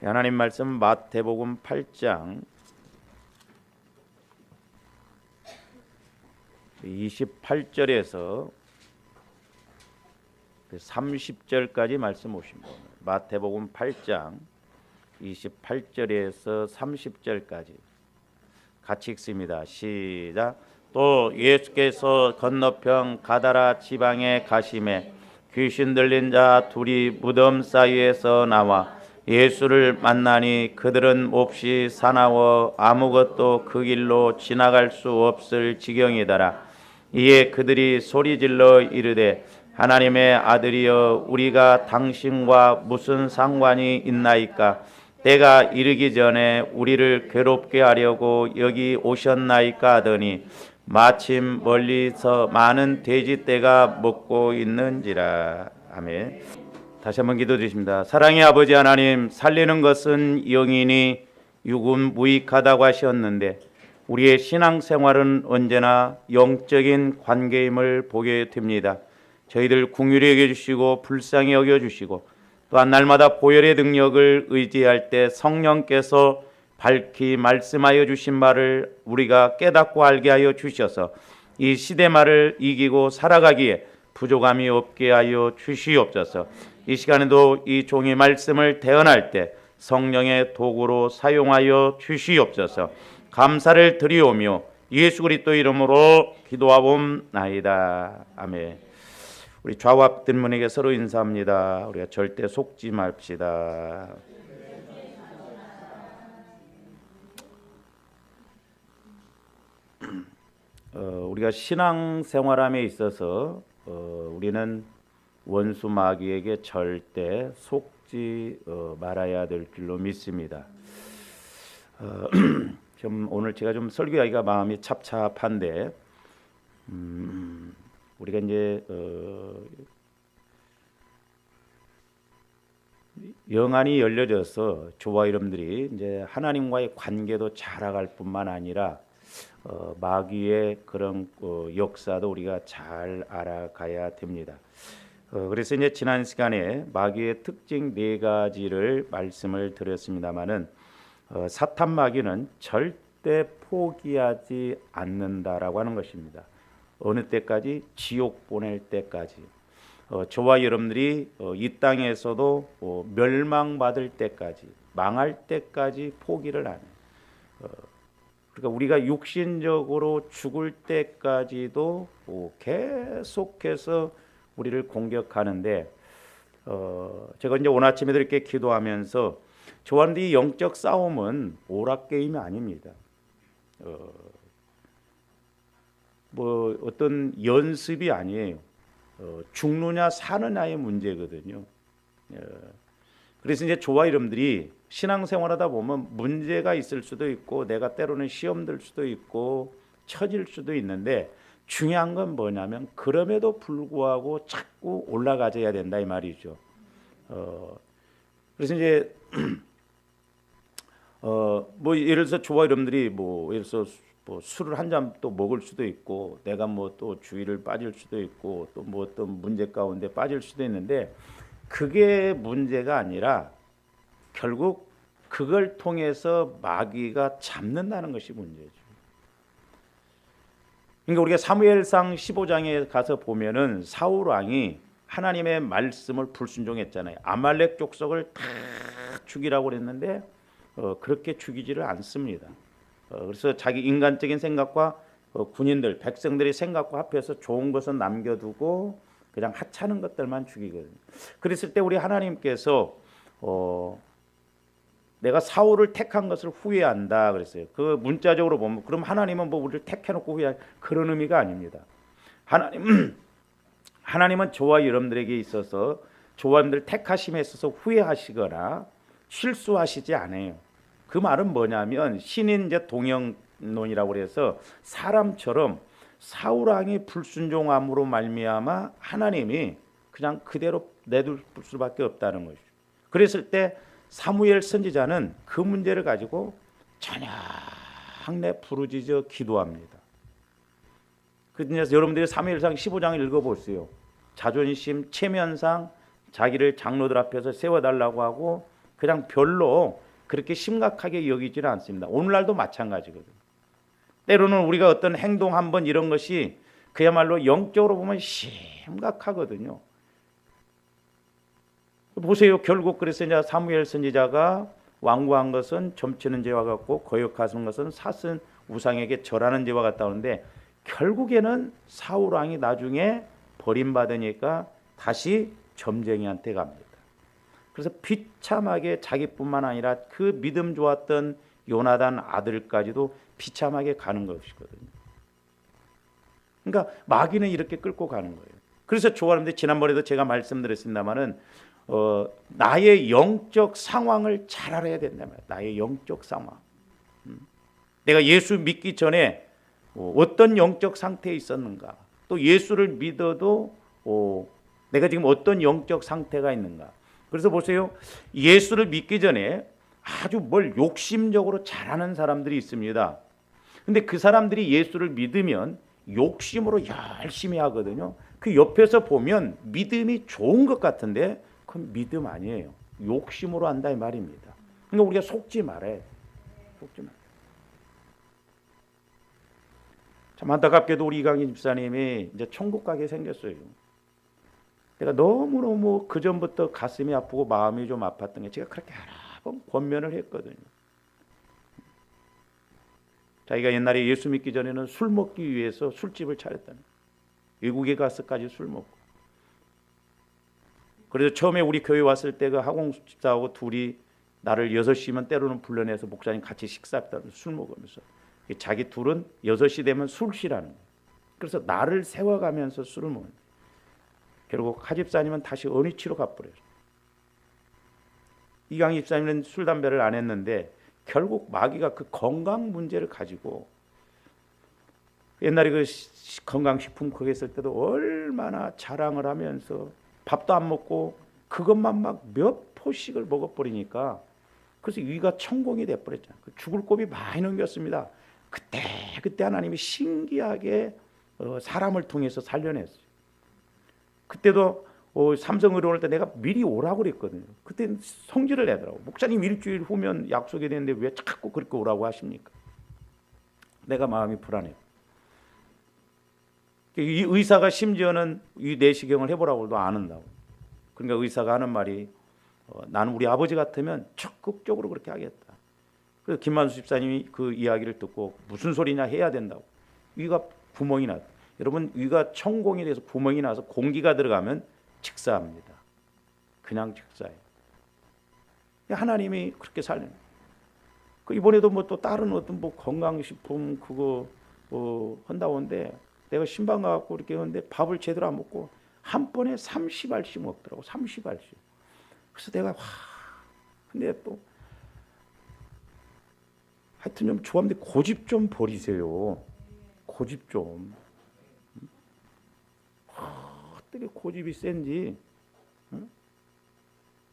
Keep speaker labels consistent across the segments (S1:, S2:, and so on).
S1: 하나님 말씀 마태복음 8장 28절에서 30절까지 말씀 오십니다. 마태복음 8장 28절에서 30절까지 같이 읽습니다. 시작. 또 예수께서 건너편 가다라 지방에 가심에 귀신 들린 자 둘이 무덤 사이에서 나와 예수를 만나니 그들은 몹시 사나워 아무것도 그 길로 지나갈 수 없을 지경이더라. 이에 그들이 소리질러 이르되 하나님의 아들이여 우리가 당신과 무슨 상관이 있나이까? 때가 이르기 전에 우리를 괴롭게 하려고 여기 오셨나이까 하더니 마침 멀리서 많은 돼지떼가 먹고 있는지라. 아멘. 다시 한번 기도드립니다. 사랑의 아버지 하나님, 살리는 것은 영이니 육은 무익하다고 하셨는데 우리의 신앙생활은 언제나 영적인 관계임을 보게 됩니다. 저희들 긍휼히 여겨주시고 불쌍히 여겨주시고 또한 날마다 보혈의 능력을 의지할 때 성령께서 밝히 말씀하여 주신 말을 우리가 깨닫고 알게 하여 주셔서 이 시대 말을 이기고 살아가기에 부족함이 없게 하여 주시옵소서. 이 시간에도 이 종의 말씀을 대언할 때 성령의 도구로 사용하여 주시옵소서. 감사를 드리오며 예수 그리스도 이름으로 기도하옵나이다. 아멘. 우리 좌우 뒷문에게 서로 인사합니다. 우리가 절대 속지 맙시다. 우리가 신앙생활함에 있어서 우리는 원수 마귀에게 절대 속지 말아야 될 줄로 믿습니다. 좀 오늘 제가 좀 설교하기가 마음이 찹찹한데 우리가 이제 영안이 열려져서 저와 여러분들이 이제 하나님과의 관계도 자라갈 뿐만 아니라 마귀의 그런 역사도 우리가 잘 알아가야 됩니다. 그래서 이제 지난 시간에 마귀의 특징 4가지를 말씀을 드렸습니다마는 사탄 마귀는 절대 포기하지 않는다라고 하는 것입니다. 어느 때까지? 지옥 보낼 때까지. 저와 여러분들이 이 땅에서도 멸망받을 때까지, 망할 때까지 포기를 안 해요. 그러니까 우리가 육신적으로 죽을 때까지도 계속해서 우리를 공격하는데 제가 이제 오늘 아침에 이렇게 기도하면서 저와 이 영적 싸움은 오락게임이 아닙니다. 뭐 어떤 연습이 아니에요. 죽느냐 사느냐의 문제거든요. 그래서 이제 저와 여러분들이 신앙생활하다 보면 문제가 있을 수도 있고 내가 때로는 시험 들 수도 있고 처질 수도 있는데 중요한 건 뭐냐면 그럼에도 불구하고 자꾸 올라가져야 된다 이 말이죠. 그래서 이제 뭐 예를 들어서 저와 여러분들이 뭐 예를 들어서 뭐 술을 한 잔 또 먹을 수도 있고 내가 뭐 또 주의를 빠질 수도 있고 또 뭐 어떤 문제 가운데 빠질 수도 있는데 그게 문제가 아니라 결국 그걸 통해서 마귀가 잡는다는 것이 문제죠. 그러니까 우리가 사무엘상 15장에 가서 보면은 사울 왕이 하나님의 말씀을 불순종했잖아요. 아말렉 족속을 다 죽이라고 그랬는데 그렇게 죽이지를 않습니다. 그래서 자기 인간적인 생각과 군인들, 백성들의 생각과 합해서 좋은 것은 남겨두고 그냥 하찮은 것들만 죽이거든요. 그랬을 때 우리 하나님께서 내가 사울을 택한 것을 후회한다 그랬어요. 그 문자적으로 보면 그럼 하나님은 뭐 우리를 택해놓고 후회할 그런 의미가 아닙니다. 하나님은 저와 여러분들에게 있어서 저와 여러분들 택하심에 있어서 후회하시거나 실수하시지 않아요. 그 말은 뭐냐면 신인 이제 동영론이라고 그래서 사람처럼 사울 왕이 불순종함으로 말미암아 하나님이 그냥 그대로 내둘 수밖에 없다는 것이죠. 그랬을 때 사무엘 선지자는 그 문제를 가지고 저녁내 부르짖어 기도합니다. 그래서 여러분들이 사무엘상 15장을 읽어보세요. 자존심, 체면상 자기를 장로들 앞에서 세워달라고 하고 그냥 별로 그렇게 심각하게 여기지는 않습니다. 오늘날도 마찬가지거든요. 때로는 우리가 어떤 행동 한번 이런 것이 그야말로 영적으로 보면 심각하거든요. 보세요. 결국 그래서 이제 사무엘 선지자가 완고한 것은 점치는 죄와 같고 거역하는 것은 사슴 우상에게 절하는 죄와 같다 하는데, 결국에는 사울 왕이 나중에 버림받으니까 다시 점쟁이한테 갑니다. 그래서 비참하게 자기뿐만 아니라 그 믿음 좋았던 요나단 아들까지도 비참하게 가는 것이거든요. 그러니까 마귀는 이렇게 끌고 가는 거예요. 그래서 좋아하는데, 지난번에도 제가 말씀드렸습니다마는 나의 영적 상황을 잘 알아야 된다 말이에요. 나의 영적 상황. 내가 예수 믿기 전에 어떤 영적 상태에 있었는가, 또 예수를 믿어도 내가 지금 어떤 영적 상태가 있는가. 그래서 보세요. 예수를 믿기 전에 아주 뭘 욕심적으로 잘하는 사람들이 있습니다. 근데 그 사람들이 예수를 믿으면 욕심으로 열심히 하거든요. 그 옆에서 보면 믿음이 좋은 것 같은데 그건 믿음 아니에요. 욕심으로 한다 이 말입니다. 그러니까 우리가 속지 말아야 돼. 속지 말아야 돼. 참 안타깝게도 우리 이강인 집사님이 이제 천국 가게 생겼어요. 내가 너무너무 그 전부터 가슴이 아프고 마음이 좀 아팠던 게, 제가 그렇게 여러 번 권면을 했거든요. 자기가 옛날에 예수 믿기 전에는 술 먹기 위해서 술집을 차렸다는 거예요. 외국에 가서까지 술 먹고. 그래서 처음에 우리 교회 왔을 때 그 하공 집사하고 둘이 나를 6시면 때로는 불러내서 목사님 같이 식사했다는 술 먹으면서, 자기 둘은 6시 되면 술 쉬라는 거예요. 그래서 나를 세워가면서 술을 먹는 거예요. 결국 하 집사님은 다시 은위치로 가버려요. 이강 집사님은 술 담배를 안 했는데 결국 마귀가 그 건강 문제를 가지고, 옛날에 그 건강식품 거기 있을 때도 얼마나 자랑을 하면서 밥도 안 먹고 그것만 막 몇 포씩을 먹어버리니까, 그래서 위가 천공이 돼버렸잖아요. 죽을 고비 많이 넘겼습니다. 그때 하나님이 신기하게 사람을 통해서 살려냈어요. 그때도 삼성의료원 올 때 내가 미리 오라고 그랬거든요. 그때 성질을 내더라고. 목사님 일주일 후면 약속이 되는데 왜 자꾸 그렇게 오라고 하십니까? 내가 마음이 불안해요. 이 의사가 심지어는 이 내시경을 해보라고 해도 안 한다고. 그러니까 의사가 하는 말이 나는 우리 아버지 같으면 적극적으로 그렇게 하겠다. 그래서 김만수 집사님이 그 이야기를 듣고 무슨 소리냐 해야 된다고. 위가 구멍이 났다. 여러분, 위가 천공이 돼서 구멍이 나서 공기가 들어가면 직사합니다. 그냥 직사예요. 하나님이 그렇게 살려요. 이번에도 뭐 또 다른 어떤 뭐 건강식품 그거 한다고 하는데, 내가 신방 가갖고 이렇게 하는데 밥을 제대로 안 먹고 한 번에 30알씩 먹더라고. 30알씩. 그래서 내가 근데 또 하여튼 좀 좋아하는데 고집 좀 버리세요. 고집 좀. 어떻게 고집이 센지.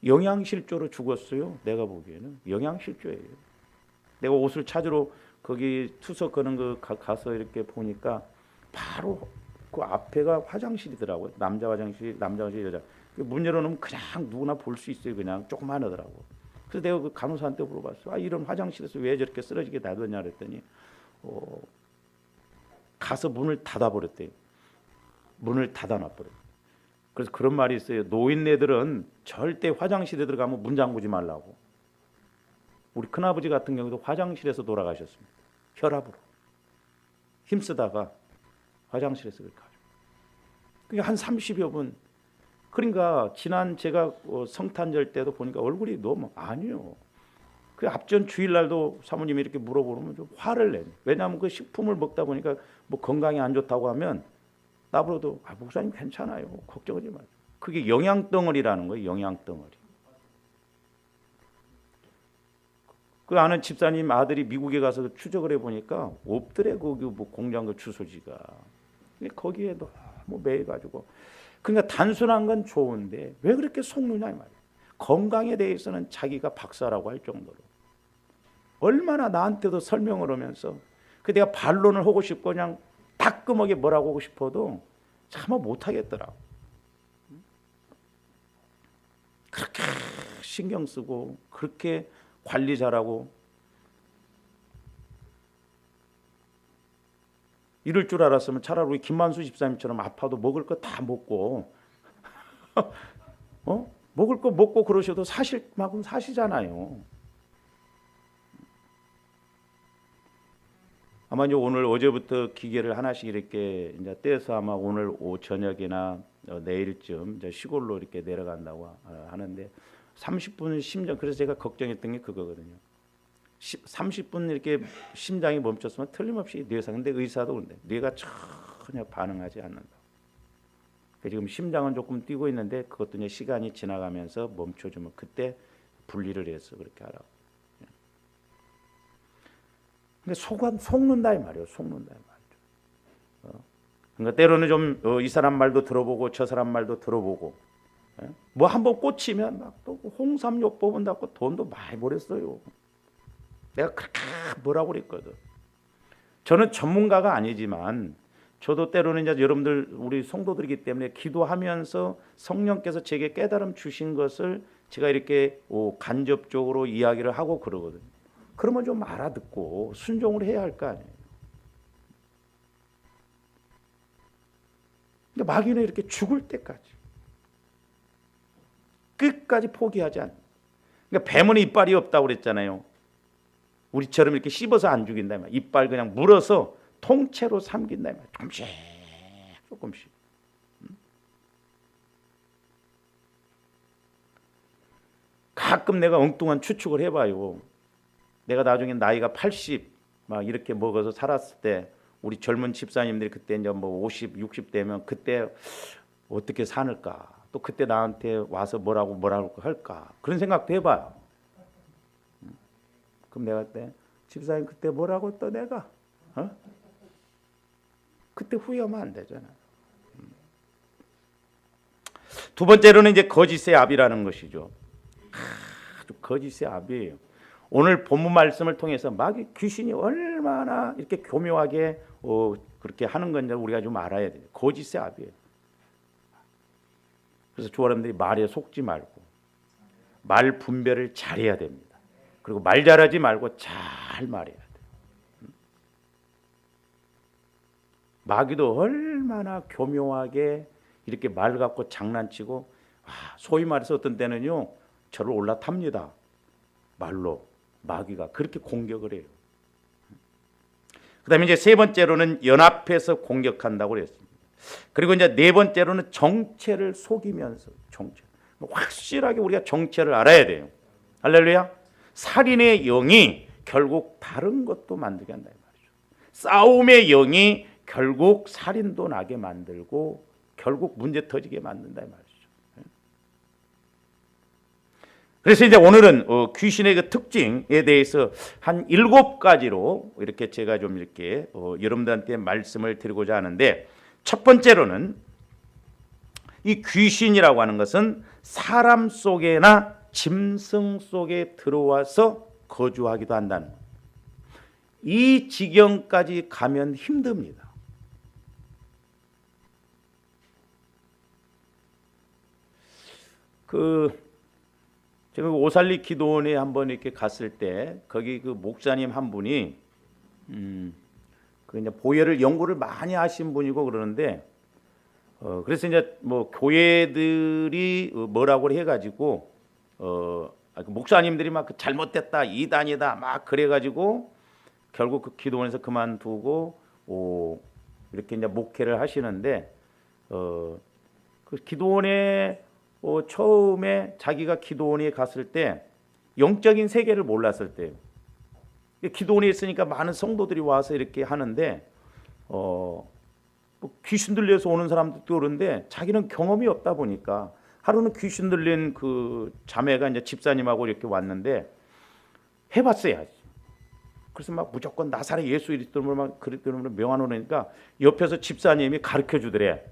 S1: 영양실조로 죽었어요. 내가 보기에는 영양실조예요. 내가 옷을 찾으러 거기 투석 거는 거 가서 이렇게 보니까 바로 그 앞에가 화장실이더라고요. 남자 화장실, 여자. 문 열어놓으면 그냥 누구나 볼 수 있어요. 그냥 조그만 하더라고. 그래서 내가 그 간호사한테 물어봤어. 이런 화장실에서 왜 저렇게 쓰러지게 놔뒀냐 그랬더니 가서 문을 닫아버렸대요. 문을 닫아놔버려요. 그래서 그런 말이 있어요. 노인네들은 절대 화장실에 들어가면 문 잠그지 말라고. 우리 큰아버지 같은 경우도 화장실에서 돌아가셨습니다. 혈압으로. 힘쓰다가 화장실에서 그렇게 하죠. 그게 한 30여 분. 그러니까 지난 제가 성탄절 때도 보니까 얼굴이 너무 아니요. 그 앞전 주일날도 사모님이 이렇게 물어보면 좀 화를 내요. 왜냐하면 그 식품을 먹다 보니까 뭐 건강에 안 좋다고 하면 나보고도 목사님 괜찮아요. 걱정하지 마세요. 그게 영양덩어리라는 거예요. 영양덩어리. 그 아는 집사님 아들이 미국에 가서 추적을 해보니까 없더래. 거기 뭐 공장 그 주소지가. 거기에 너무 매여가지고. 그러니까 단순한 건 좋은데 왜 그렇게 속느냐 이 말이에요. 건강에 대해서는 자기가 박사라고 할 정도로. 얼마나 나한테도 설명을 하면서 그 내가 반론을 하고 싶고 그냥 따끔하게 뭐라고 하고 싶어도 차마 못하겠더라고. 그렇게 신경 쓰고 그렇게 관리 잘하고 이럴 줄 알았으면 차라리 우리 김만수 집사님처럼 아파도 먹을 거 다 먹고 먹을 거 먹고 그러셔도 사실 만큼 사시잖아요. 아마 이제 오늘 어제부터 기계를 하나씩 이렇게 이제 떼서 아마 오늘 저녁이나 내일쯤 이제 시골로 이렇게 내려간다고 하는데 30분 심장, 그래서 제가 걱정했던 게 그거거든요. 30분 이렇게 심장이 멈췄으면 틀림없이 뇌사, 근데 의사도 그런데 뇌가 전혀 반응하지 않는다. 지금 심장은 조금 뛰고 있는데 그것도 이제 시간이 지나가면서 멈춰주면 그때 분리를 해서 그렇게 하라고. 근데 속는다 이 말이에요. 속는다 이 말이죠. 그러니까 때로는 좀 이 사람 말도 들어보고 저 사람 말도 들어보고 뭐 한번 꽂히면 막 또 홍삼요 뽑은다고 돈도 많이 벌었어요. 내가 그렇게 뭐라고 그랬거든. 저는 전문가가 아니지만 저도 때로는 이제 여러분들 우리 성도들이기 때문에 기도하면서 성령께서 제게 깨달음 주신 것을 제가 이렇게 간접적으로 이야기를 하고 그러거든요. 그러면 좀 알아듣고 순종을 해야 할 거 아니에요. 근데 마귀는 이렇게 죽을 때까지 끝까지 포기하지 않아요. 그러니까 뱀은 이빨이 없다고 그랬잖아요. 우리처럼 이렇게 씹어서 안 죽인다 말이야. 이빨 그냥 물어서 통째로 삼킨다 말이야. 조금씩. 가끔 내가 엉뚱한 추측을 해봐요. 내가 나중에 나이가 80 막 이렇게 먹어서 살았을 때 우리 젊은 집사님들이 그때 이제 뭐 50, 60 되면 그때 어떻게 사는가? 또 그때 나한테 와서 뭐라고 할까? 그런 생각도 해봐요. 그럼 내가 그때 집사님 그때 뭐라고 했다 내가? 그때 후회하면 안 되잖아. 두 번째로는 이제 거짓의 압이라는 것이죠. 아주 거짓의 압이에요. 오늘 본문 말씀을 통해서 마귀 귀신이 얼마나 이렇게 교묘하게 그렇게 하는 건지 우리가 좀 알아야 돼요. 거짓의 압이에요. 그래서 주 여러분들이 말에 속지 말고 말 분별을 잘해야 됩니다. 그리고 말 잘하지 말고 잘 말해야 돼요. 마귀도 얼마나 교묘하게 이렇게 말 갖고 장난치고 소위 말해서 어떤 때는요 저를 올라탑니다. 말로 마귀가 그렇게 공격을 해요. 그다음에 이제 세 번째로는 연합해서 공격한다고 그랬습니다. 그리고 이제 네 번째로는 정체를 속이면서 확실하게 우리가 정체를 알아야 돼요. 할렐루야. 살인의 영이 결국 다른 것도 만들게 한다 이 말이죠. 싸움의 영이 결국 살인도 나게 만들고 결국 문제 터지게 만든다 이 말이죠. 그래서 이제 오늘은 귀신의 그 특징에 대해서 한 7가지로 이렇게 제가 좀 이렇게 여러분들한테 말씀을 드리고자 하는데, 첫 번째로는 이 귀신이라고 하는 것은 사람 속에나 짐승 속에 들어와서 거주하기도 한다는 거예요. 이 지경까지 가면 힘듭니다. 제가 오살리 기도원에 한번 이렇게 갔을 때 거기 그 목사님 한 분이 그 이제 보혈을 연구를 많이 하신 분이고 그러는데 그래서 이제 뭐 교회들이 뭐라고 해가지고 목사님들이 막 잘못됐다 이단이다 막 그래가지고 결국 그 기도원에서 그만두고 이렇게 이제 목회를 하시는데 그 기도원에 처음에 자기가 기도원에 갔을 때 영적인 세계를 몰랐을 때요. 기도원에 있으니까 많은 성도들이 와서 이렇게 하는데 뭐 귀신 들려서 오는 사람들도 그런데 자기는 경험이 없다 보니까 하루는 귀신 들린 그 자매가 이제 집사님하고 이렇게 왔는데 해봤어야지. 그래서 막 무조건 나사렛 예수 이름으로 막 그리스도로 명하노니까 옆에서 집사님이 가르쳐 주더래.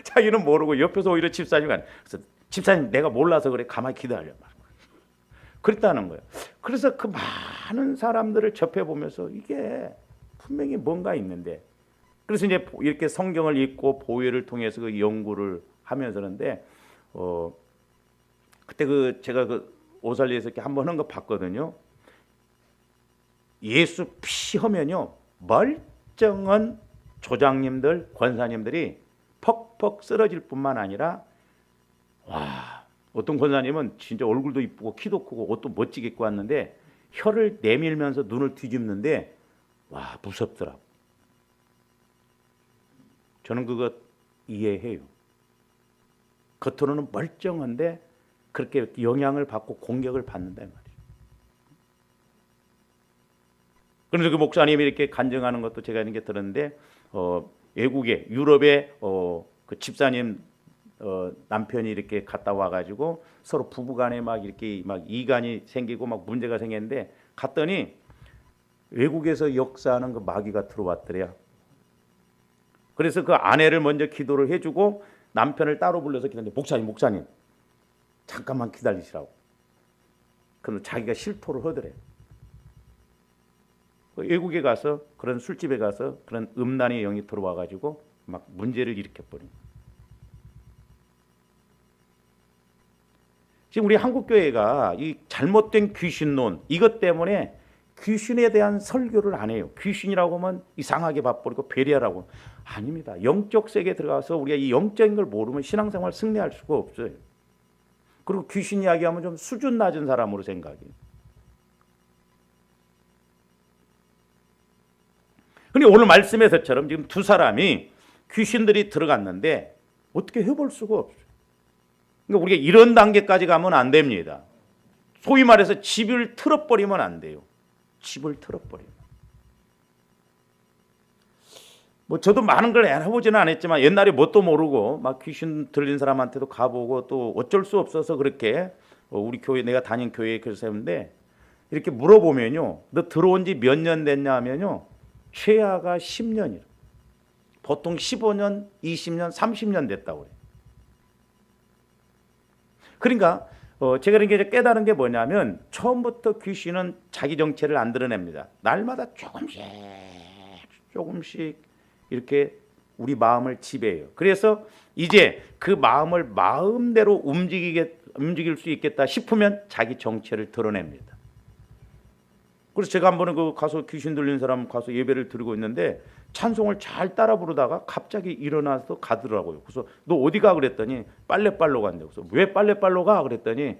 S1: 자기는 모르고 옆에서 오히려 집사님이 그래서 집사님 내가 몰라서 그래 가만히 기다려 그랬다는 거예요. 그래서 그 많은 사람들을 접해 보면서 이게 분명히 뭔가 있는데 그래서 이제 이렇게 성경을 읽고 보혈을 통해서 그 연구를 하면서 그런데 그때 제가 오살리에서 이렇게 한번 한 거 봤거든요. 예수 피 하면요 멀쩡한 조장님들, 권사님들이 퍽퍽 쓰러질 뿐만 아니라 와, 어떤 권사님은 진짜 얼굴도 이쁘고 키도 크고 옷도 멋지게 입고 왔는데 혀를 내밀면서 눈을 뒤집는데 와, 무섭더라고. 저는 그거 이해해요. 겉으로는 멀쩡한데 그렇게 영향을 받고 공격을 받는다 이 말이에요. 그래서 그 목사님이 이렇게 간증하는 것도 제가 이렇게 들었는데 외국에 유럽에 그 집사님 남편이 이렇게 갔다 와가지고 서로 부부간에 막 이렇게 막 이간이 생기고 막 문제가 생겼는데 갔더니 외국에서 역사하는 그 마귀가 들어왔더래요. 그래서 그 아내를 먼저 기도를 해주고 남편을 따로 불러서 기도했는데 목사님 잠깐만 기다리시라고. 그럼 자기가 실토를 하더래. 외국에 가서 그런 술집에 가서 그런 음란의 영이 들어와가지고 막 문제를 일으켜버린. 지금 우리 한국교회가 이 잘못된 귀신론 이것 때문에 귀신에 대한 설교를 안 해요. 귀신이라고 하면 이상하게 봐버리고 배려하라고. 아닙니다. 영적 세계에 들어가서 우리가 이 영적인 걸 모르면 신앙생활 승리할 수가 없어요. 그리고 귀신 이야기하면 좀 수준 낮은 사람으로 생각해요. 근데 오늘 말씀에서처럼 지금 두 사람이 귀신들이 들어갔는데 어떻게 해볼 수가 없어요. 그러니까 우리가 이런 단계까지 가면 안 됩니다. 소위 말해서 집을 틀어버리면 안 돼요. 집을 틀어버리면. 뭐 저도 많은 걸 해보지는 않았지만 옛날에 뭣도 모르고 막 귀신 들린 사람한테도 가보고 또 어쩔 수 없어서 그렇게 우리 교회 내가 다닌 교회에 그래서 했는데 이렇게 물어보면요. 너 들어온 지 몇 년 됐냐 하면요. 최하가 10년이라. 보통 15년, 20년, 30년 됐다고 그래요. 그러니까 제가 이렇게 깨달은 게 뭐냐면 처음부터 귀신은 자기 정체를 안 드러냅니다. 날마다 조금씩 이렇게 우리 마음을 지배해요. 그래서 이제 그 마음을 마음대로 움직일 수 있겠다 싶으면 자기 정체를 드러냅니다. 그래서 제가 한 번은 가서 귀신 들린 사람 가서 예배를 드리고 있는데 찬송을 잘 따라 부르다가 갑자기 일어나서 가더라고요. 그래서 너 어디 가 그랬더니 빨래 빨러 간대. 그래서 왜 빨래 빨러 가 그랬더니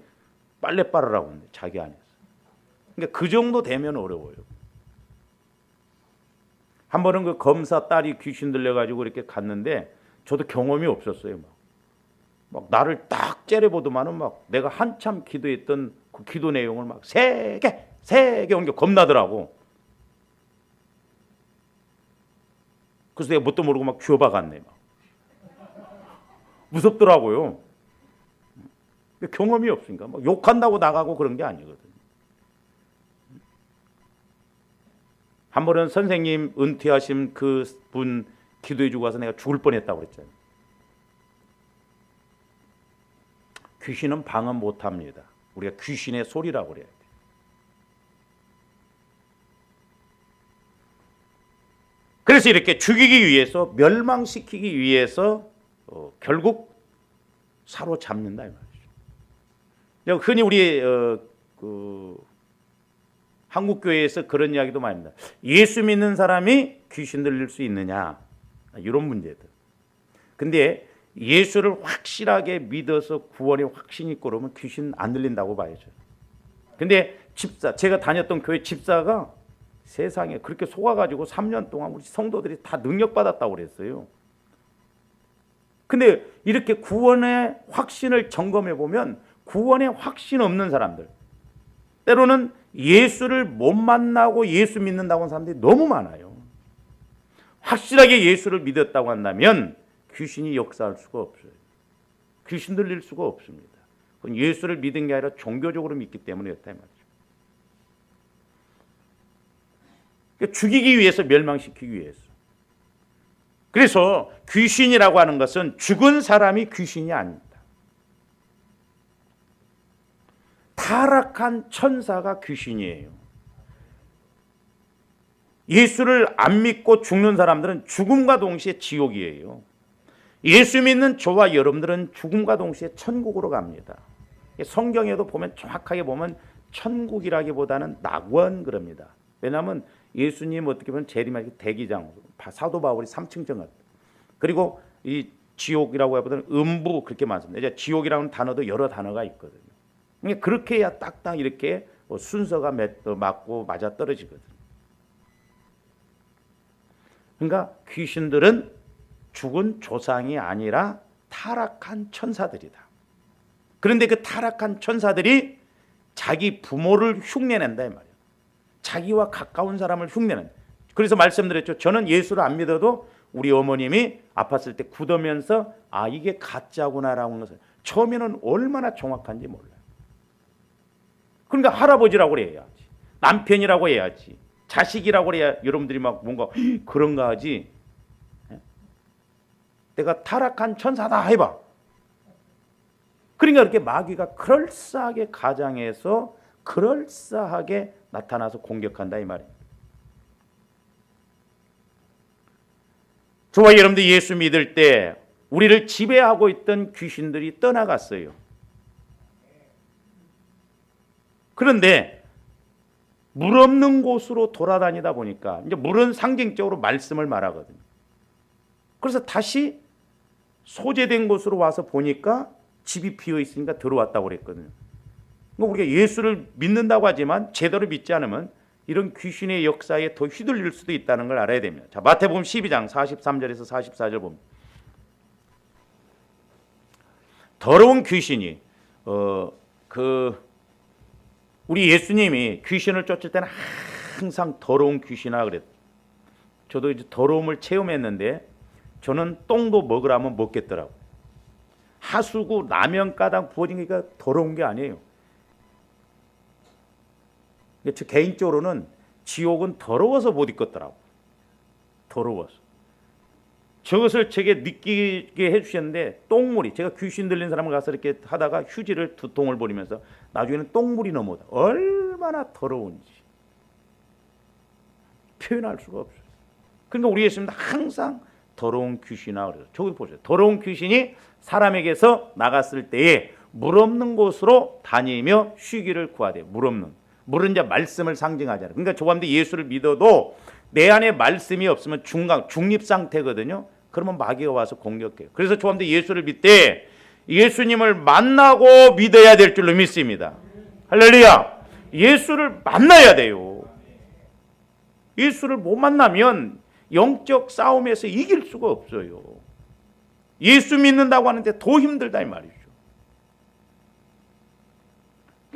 S1: 빨래 빨으라고 하는데 자기 안에서. 그러니까 그 정도 되면 어려워요. 한 번은 그 검사 딸이 귀신 들려가지고 이렇게 갔는데 저도 경험이 없었어요. 막 나를 딱 째려보더만은 막 내가 한참 기도했던 그 기도 내용을 막 세 개 온 게 겁나더라고. 그래서 내가 뭣도 모르고 막 쥐어박았네. 막. 무섭더라고요. 경험이 없으니까 막 욕한다고 나가고 그런 게 아니거든요. 한 번은 선생님 은퇴하신 그 분 기도해 주고 와서 내가 죽을 뻔했다고 그랬잖아요. 귀신은 방언 못합니다. 우리가 귀신의 소리라고 그래야 돼요. 그래서 이렇게 죽이기 위해서 멸망시키기 위해서 결국 사로잡는다 이 말이죠. 흔히 우리 한국 교회에서 그런 이야기도 많이 합니다. 예수 믿는 사람이 귀신 들릴 수 있느냐 이런 문제들. 근데 예수를 확실하게 믿어서 구원에 확신이 있고 그러면 귀신 안 들린다고 봐야죠. 근데 제가 다녔던 교회 집사가 세상에 그렇게 속아가지고 3년 동안 우리 성도들이 다 능력받았다고 그랬어요. 근데 이렇게 구원의 확신을 점검해 보면 구원의 확신 없는 사람들, 때로는 예수를 못 만나고 예수 믿는다고 하는 사람들이 너무 많아요. 확실하게 예수를 믿었다고 한다면 귀신이 역사할 수가 없어요. 귀신 들릴 수가 없습니다. 그건 예수를 믿은 게 아니라 종교적으로 믿기 때문이었다 이 말이죠. 죽이기 위해서, 멸망시키기 위해서. 그래서 귀신이라고 하는 것은 죽은 사람이 귀신이 아닙니다. 타락한 천사가 귀신이에요. 예수를 안 믿고 죽는 사람들은 죽음과 동시에 지옥이에요. 예수 믿는 저와 여러분들은 죽음과 동시에 천국으로 갑니다. 성경에도 보면 정확하게 보면 천국이라기보다는 낙원 그럽니다. 왜냐하면 예수님 어떻게 보면 재림할 대기장, 사도 바울이 3층정 같다. 그리고 이 지옥이라고 하거든 음부 그렇게 많습니다. 이제 지옥이라는 단어도 여러 단어가 있거든요. 그러니까 그렇게 해야 딱딱 이렇게 순서가 맞고 맞아 떨어지거든. 그러니까 귀신들은 죽은 조상이 아니라 타락한 천사들이다. 그런데 그 타락한 천사들이 자기 부모를 흉내낸다 이 말이에요. 자기와 가까운 사람을 흉내낸다. 그래서 말씀드렸죠. 저는 예수를 안 믿어도 우리 어머님이 아팠을 때 굳으면서 아 이게 가짜구나라고 하는 것을 처음에는 얼마나 정확한지 몰라요. 그러니까 할아버지라고 해야지, 남편이라고 해야지, 자식이라고 해야 여러분들이 막 뭔가 그런가 하지. 내가 타락한 천사다 해봐. 그러니까 이렇게 마귀가 그럴싸하게 가장해서 그럴싸하게 나타나서 공격한다 이 말이에요. 저와 여러분들 예수 믿을 때 우리를 지배하고 있던 귀신들이 떠나갔어요. 그런데 물 없는 곳으로 돌아다니다 보니까 이제 물은 상징적으로 말씀을 말하거든요. 그래서 다시 소재된 곳으로 와서 보니까 집이 비어 있으니까 들어왔다고 그랬거든요. 그러니까 우리가 예수를 믿는다고 하지만 제대로 믿지 않으면 이런 귀신의 역사에 더 휘둘릴 수도 있다는 걸 알아야 됩니다. 자, 마태복음 12장 43절에서 44절 보면 더러운 귀신이 우리 예수님이 귀신을 쫓을 때는 항상 더러운 귀신아 그랬. 저도 이제 더러움을 체험했는데 저는 똥도 먹으라면 먹겠더라고. 하수구 라면 가당 부어진 게 더러운 게 아니에요. 저 개인적으로는 지옥은 더러워서 못 있겠더라고. 더러워서. 저것을 제게 느끼게 해주셨는데 똥물이 제가 귀신 들린 사람을 가서 이렇게 하다가 휴지를 2통을 버리면서 나중에는 똥물이 넘어다. 얼마나 더러운지 표현할 수가 없어요. 그러니까 우리 예수님은 항상 더러운 귀신아 그래요. 저기 보세요. 더러운 귀신이 사람에게서 나갔을 때에 물 없는 곳으로 다니며 쉬기를 구하되 물 없는 물은 이제 말씀을 상징하잖아요. 그러니까 조감도 예수를 믿어도 내 안에 말씀이 없으면 중립 상태거든요. 그러면 마귀가 와서 공격해요. 그래서 조감도 예수를 믿되 예수님을 만나고 믿어야 될 줄로 믿습니다. 할렐루야. 예수를 만나야 돼요. 예수를 못 만나면 영적 싸움에서 이길 수가 없어요. 예수 믿는다고 하는데 더 힘들다 이 말이죠.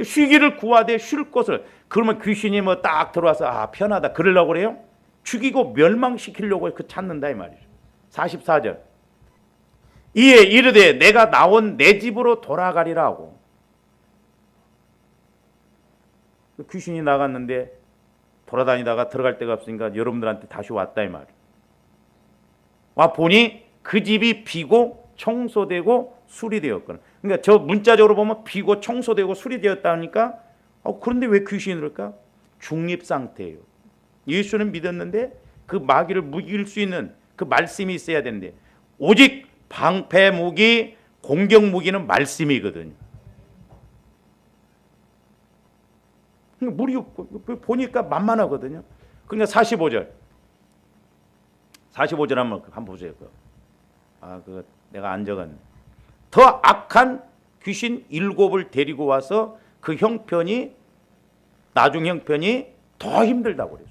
S1: 쉬기를 구하되 쉴 곳을 그러면 귀신이 뭐 딱 들어와서 아 편하다 그러려고 그래요? 죽이고 멸망시키려고 그 찾는다 이 말이죠. 44절 이에 이르되 내가 나온 내 집으로 돌아가리라 하고 귀신이 나갔는데 돌아다니다가 들어갈 데가 없으니까 여러분들한테 다시 왔다 이 말이에요. 와 보니 그 집이 비고 청소되고 수리되었거든. 그러니까 저 문자적으로 보면 비고 청소되고 수리되었다니까 그런데 왜 귀신이 들을까? 중립 상태예요. 예수는 믿었는데 그 마귀를 이길 수 있는 그 말씀이 있어야 되는데 오직 방패 무기, 공격 무기는 말씀이거든요. 물이 보니까 만만하거든요. 그러니까 45절 한번 보세요. 내가 안 적었네. 더 악한 귀신 7을 데리고 와서 그 형편이 나중 형편이 더 힘들다고 그래요.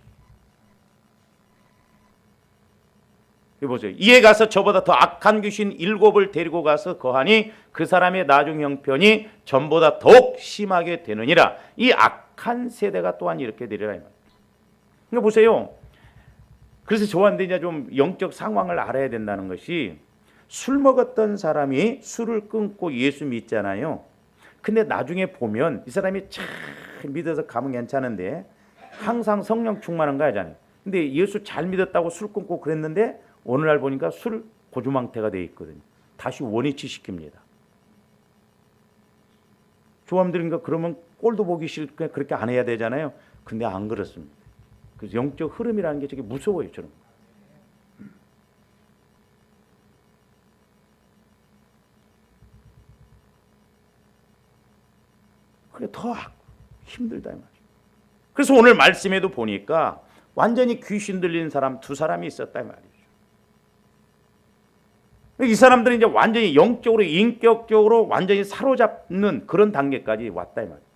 S1: 보세요. 이에 가서 저보다 더 악한 귀신 7을 데리고 가서 거하니 그 사람의 나중 형편이 전보다 더욱 심하게 되느니라. 이 악한 세대가 또한 이렇게 되리라. 그러니까 보세요. 그래서 저한테 이제 좀 영적 상황을 알아야 된다는 것이 술 먹었던 사람이 술을 끊고 예수 믿잖아요. 근데 나중에 보면 이 사람이 참 믿어서 가면 괜찮은데 항상 성령 충만한 거 하잖아요. 근데 예수 잘 믿었다고 술 끊고 그랬는데 어느 날 보니까 술 고주망태가 돼 있거든요. 다시 원위치 시킵니다. 조함들인가 그러면 꼴도 보기 싫게 그렇게 안 해야 되잖아요. 근데 안 그렇습니다. 그래서 영적 흐름이라는 게 되게 무서워요. 저는. 그래 더 힘들다 이 말이에요. 그래서 오늘 말씀에도 보니까 완전히 귀신 들린 사람 두 사람이 있었다 이 말이죠. 이 사람들은 이제 완전히 영적으로 인격적으로 완전히 사로잡는 그런 단계까지 왔다 이 말이에요.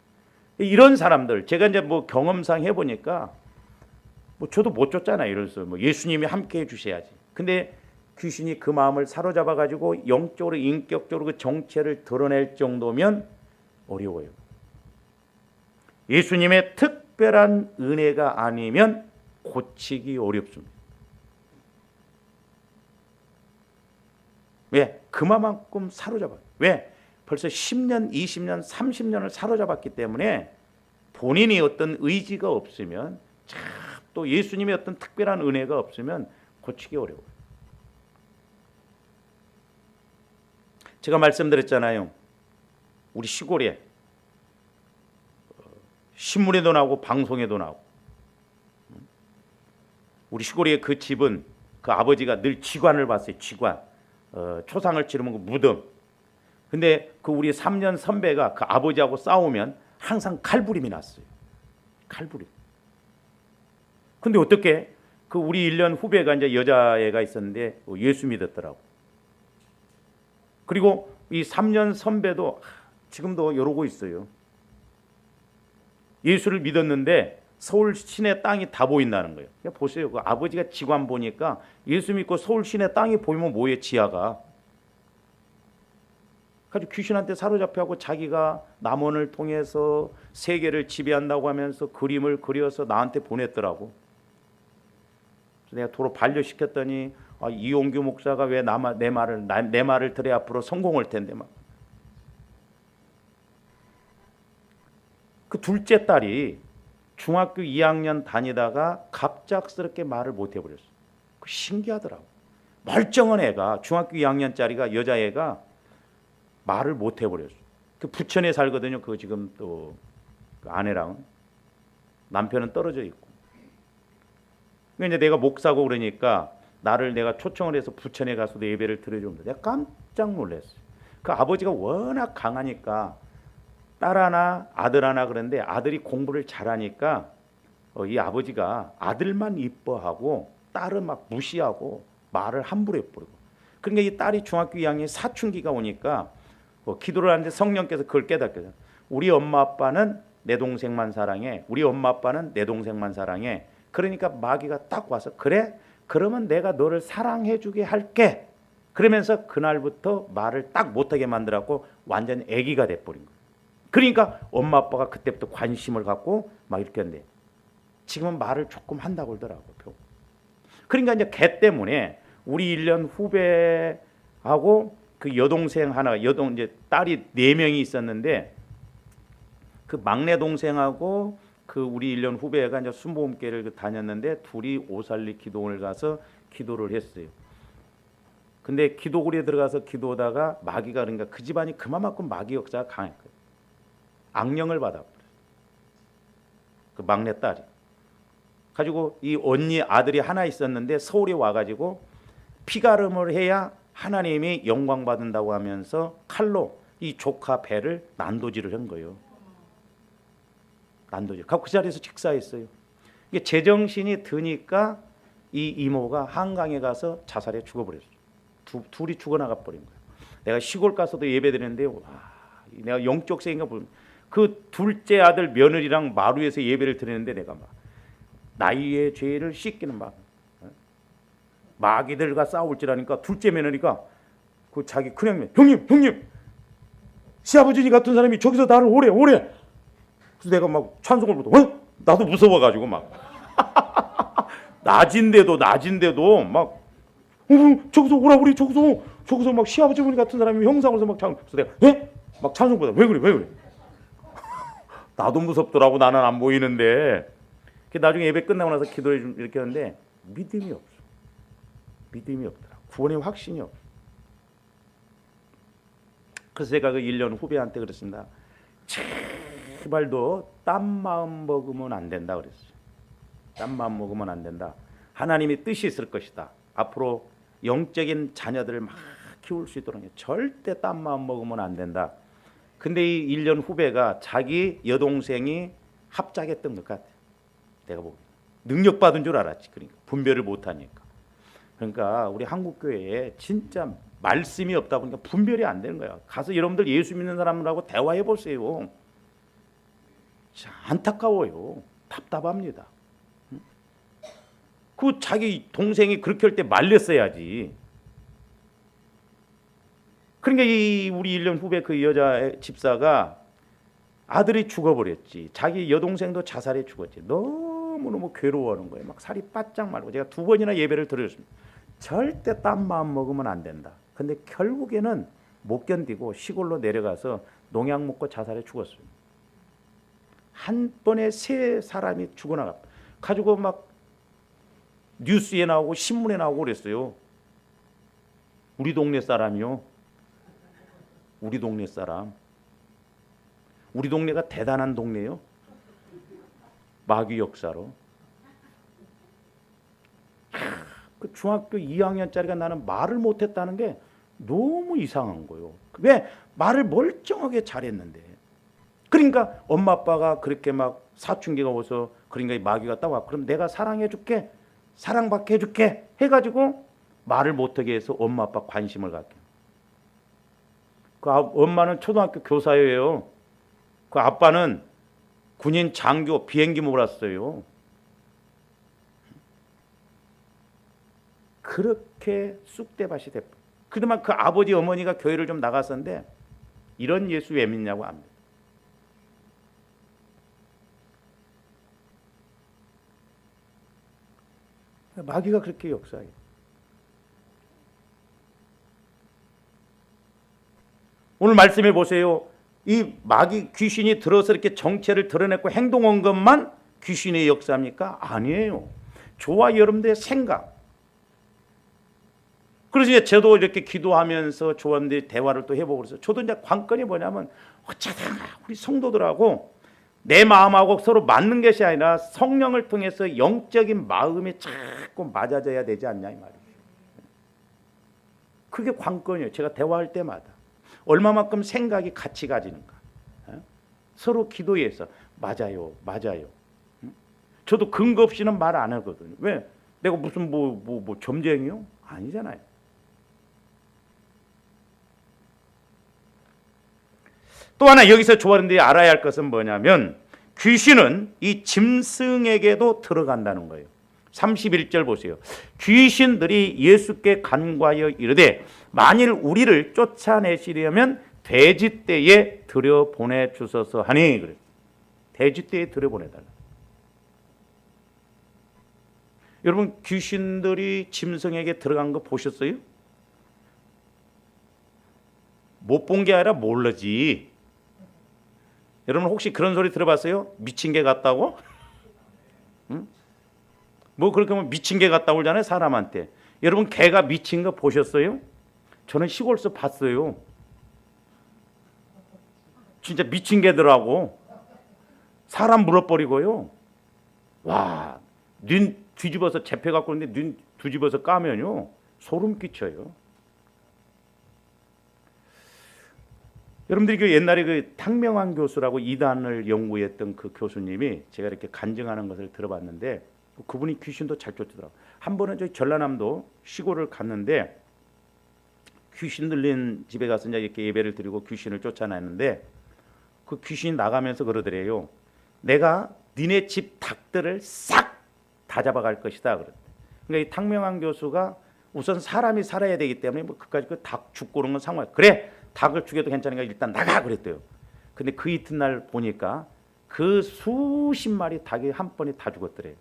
S1: 이런 사람들 제가 이제 뭐 경험상 해보니까 뭐 저도 못 쫓잖아요. 이래서 뭐 예수님이 함께 해주셔야지. 근데 귀신이 그 마음을 사로잡아 가지고 영적으로 인격적으로 그 정체를 드러낼 정도면 어려워요. 예수님의 특별한 은혜가 아니면 고치기 어렵습니다. 왜? 그만큼 사로잡아요. 왜? 벌써 10년, 20년, 30년을 사로잡았기 때문에 본인이 어떤 의지가 없으면 또 예수님의 어떤 특별한 은혜가 없으면 고치기 어려워요. 제가 말씀드렸잖아요. 우리 시골에 신문에도 나오고 방송에도 나오고 우리 시골의 그 집은 그 아버지가 늘 쥐관을 봤어요. 쥐관. 초상을 치르면 그 무덤. 근데 그 우리 3년 선배가 그 아버지하고 싸우면 항상 칼부림이 났어요. 칼부림. 근데 어떻게 그 우리 1년 후배가 이제 여자애가 있었는데 예수 믿었더라고. 그리고 이 3년 선배도 지금도 이러고 있어요. 예수를 믿었는데 서울 시내 땅이 다 보인다는 거예요. 보세요. 그 아버지가 직관 보니까 예수 믿고 서울 시내 땅이 보이면 뭐해 지하가. 가지고 귀신한테 사로잡혀하고 자기가 남원을 통해서 세계를 지배한다고 하면서 그림을 그려서 나한테 보냈더라고. 그래서 내가 도로 반려시켰더니 이용규 목사가 왜 내 말을 들어야 앞으로 성공할 텐데 막. 그 둘째 딸이 중학교 2학년 다니다가 갑작스럽게 말을 못 해버렸어. 그 신기하더라고. 멀쩡한 애가 중학교 2학년짜리가 여자애가 말을 못 해버렸어. 그 부천에 살거든요. 그 지금 또 그 아내랑 남편은 떨어져 있고. 그러니까 이제 내가 목사고 그러니까 내가 초청을 해서 부천에 가서도 예배를 드려줍니다. 내가 깜짝 놀랐어요. 그 아버지가 워낙 강하니까 딸 하나 아들 하나 그런데 아들이 공부를 잘하니까 이 아버지가 아들만 이뻐하고 딸은 막 무시하고 말을 함부로 해버리고. 그러니까 이 딸이 중학교 2학년 사춘기가 오니까 기도를 하는데 성령께서 그걸 깨닫게. 우리 엄마 아빠는 내 동생만 사랑해. 우리 엄마 아빠는 내 동생만 사랑해. 그러니까 마귀가 딱 와서 그래? 그러면 내가 너를 사랑해주게 할게. 그러면서 그날부터 말을 딱 못하게 만들었고 완전 애기가 돼버린 거예요. 그러니까 엄마 아빠가 그때부터 관심을 갖고 막 이렇게 했는데 지금은 말을 조금 한다고 그러더라고요. 그러니까 이제 걔 때문에 우리 1년 후배하고 그 여동생 하나, 이제 딸이 4명이 있었는데 그 막내 동생하고 그 우리 1년 후배가 이제 순복음교회를 다녔는데 둘이 오살리 기도원을 가서 기도를 했어요. 근데 기도굴에 들어가서 기도하다가 마귀가 그러니까 그 집안이 그만큼 마귀 역사가 강했거든요. 악령을 받아버렸어요. 그 막내 딸이. 가지고 이 언니 아들이 하나 있었는데 서울에 와가지고 피가름을 해야 하나님이 영광 받는다고 하면서 칼로 이 조카 배를 난도질을 한 거예요. 난도질. 그 자리에서 직사했어요. 이게 제정신이 드니까 이 이모가 한강에 가서 자살해 죽어버렸어요. 둘이 죽어나가 버린 거예요. 내가 시골 가서도 예배드렸는데 와, 내가 영적 세인가 보면 그 둘째 아들 며느리랑 마루에서 예배를 드리는데 내가 막 나이의 죄를 씻기는 막 마귀들과 싸울지라니까 둘째 며느리가 그 자기 큰형님 형님 시아버지 같은 사람이 저기서 나를 오래 그래서 내가 막 찬송을 부르고 나도 무서워가지고 막 낮인데도 막 저기서 오라 우리 저기서 막 시아버지 분 같은 사람이 형상으로서 막 그래서 내가 막 찬송 부르다 왜 그래 나도 무섭더라고. 나는 안 보이는데. 나중에 예배 끝나고 나서 기도해 좀 이렇게 하는데 믿음이 없더라. 구원의 확신이 없어. 그래서 제가 그 1년 후배한테 그랬습니다. 제발 너 딴 마음 먹으면 안 된다 그랬어요. 딴 마음 먹으면 안 된다. 하나님이 뜻이 있을 것이다. 앞으로 영적인 자녀들을 막 키울 수 있도록 절대 딴 마음 먹으면 안 된다. 근데 이 1년 후배가 자기 여동생이 합작했던 것 같아. 내가 보기 능력 받은 줄 알았지. 그러니까 분별을 못하니까. 그러니까 우리 한국교회에 진짜 말씀이 없다 보니까 분별이 안 되는 거야. 가서 여러분들 예수 믿는 사람들하고 대화해 보세요. 안타까워요. 답답합니다. 그 자기 동생이 그렇게 할 때 말렸어야지. 그러니까 이 우리 1년 후배 그 여자 집사가 아들이 죽어버렸지. 자기 여동생도 자살해 죽었지. 너무너무 괴로워하는 거예요. 막 살이 바짝 말고. 제가 2번이나 예배를 드렸습니다. 절대 딴 마음 먹으면 안 된다. 근데 결국에는 못 견디고 시골로 내려가서 농약 먹고 자살해 죽었어요. 한 번에 3사람이 죽어나가 가지고 막 뉴스에 나오고 신문에 나오고 그랬어요. 우리 동네 사람이요. 우리 동네 사람. 우리 동네가 대단한 동네요. 마귀 역사로. 그 중학교 2학년짜리가 나는 말을 못했다는 게 너무 이상한 거예요. 왜? 말을 멀쩡하게 잘했는데. 그러니까 엄마 아빠가 그렇게 막 사춘기가 와서 그러니까 마귀가 따와. 그럼 내가 사랑해줄게. 사랑받게 해줄게. 해가지고 말을 못하게 해서 엄마 아빠 관심을 갖게. 그 엄마는 초등학교 교사예요. 그 아빠는 군인 장교 비행기 몰았어요. 그렇게 쑥대밭이 됐고. 그동안 그 아버지 어머니가 교회를 좀 나갔었는데 이런 예수 왜 믿냐고 합니다. 마귀가 그렇게 역사해요. 오늘 말씀해 보세요. 이 마귀 귀신이 들어서 이렇게 정체를 드러냈고 행동한 것만 귀신의 역사입니까? 아니에요. 저와 여러분들의 생각. 그래서 저도 이렇게 기도하면서 조원들 대화를 또 해보고 그래서 저도 이제 관건이 뭐냐면 어쩌다가 우리 성도들하고 내 마음하고 서로 맞는 것이 아니라 성령을 통해서 영적인 마음이 자꾸 맞아져야 되지 않냐 이 말이에요. 그게 관건이에요. 제가 대화할 때마다 얼마만큼 생각이 같이 가지는가. 서로 기도해서 맞아요, 맞아요. 저도 근거 없이는 말 안 하거든요. 왜? 내가 무슨 뭐 점쟁이요? 아니잖아요. 또 하나 여기서 조원들이 알아야 할 것은 뭐냐면 귀신은 이 짐승에게도 들어간다는 거예요. 31절 보세요. 귀신들이 예수께 간과하여 이르되 만일 우리를 쫓아내시려면 돼지떼에 들여보내 주소서 하니 그래요. 돼지떼에 들여보내달라. 여러분 귀신들이 짐승에게 들어간 거 보셨어요? 못 본 게 아니라 모르지. 여러분 혹시 그런 소리 들어봤어요? 미친 개 같다고? 응? 뭐 그렇게 하면 미친 개 같다고 그러잖아요 사람한테. 여러분 개가 미친 거 보셨어요? 저는 시골에서 봤어요. 진짜 미친 개더라고. 사람 물어버리고요. 와, 눈 뒤집어서 잡혀갖고 있는데 눈 뒤집어서 까면요 소름 끼쳐요. 여러분들이 그 옛날에 그 탕명환 교수라고 이단을 연구했던 그 교수님이 제가 이렇게 간증하는 것을 들어봤는데 그분이 귀신도 잘 쫓더라고요. 한 번은 저희 전라남도 시골을 갔는데 귀신 들린 집에 가서 이제 이렇게 예배를 드리고 귀신을 쫓아냈는데 그 귀신이 나가면서 그러더래요. 내가 니네 집 닭들을 싹 다 잡아갈 것이다. 그러니까 이 탕명환 교수가 우선 사람이 살아야 되기 때문에 뭐 그까지 그 닭 죽고 그런 건 상관. 그래 닭을 죽여도 괜찮으니까 일단 나가 그랬대요. 근데 그 이튿날 보니까 그 수십 마리 닭이 한 번에 다 죽었더래요.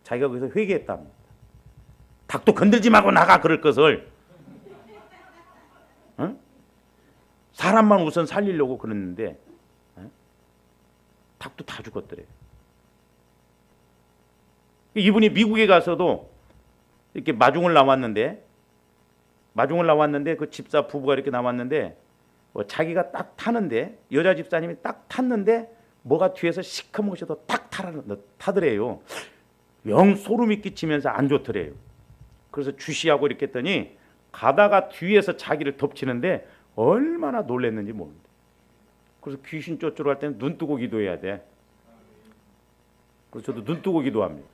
S1: 자기가 거기서 회개했답니다. 닭도 건들지 말고 나가 그럴 것을. 응? 사람만 우선 살리려고 그랬는데 응? 닭도 다 죽었더래요. 이분이 미국에 가서도 이렇게 마중을 나왔는데 그 집사 부부가 이렇게 나왔는데 자기가 딱 타는데 여자 집사님이 딱 탔는데 뭐가 뒤에서 시커멓게도 딱 타더래요. 영 소름이 끼치면서 안 좋더래요. 그래서 주시하고 이렇게 했더니 가다가 뒤에서 자기를 덮치는데 얼마나 놀랬는지 모릅니다. 그래서 귀신 쫓으러 갈 때는 눈 뜨고 기도해야 돼. 그래서 저도 눈 뜨고 기도합니다.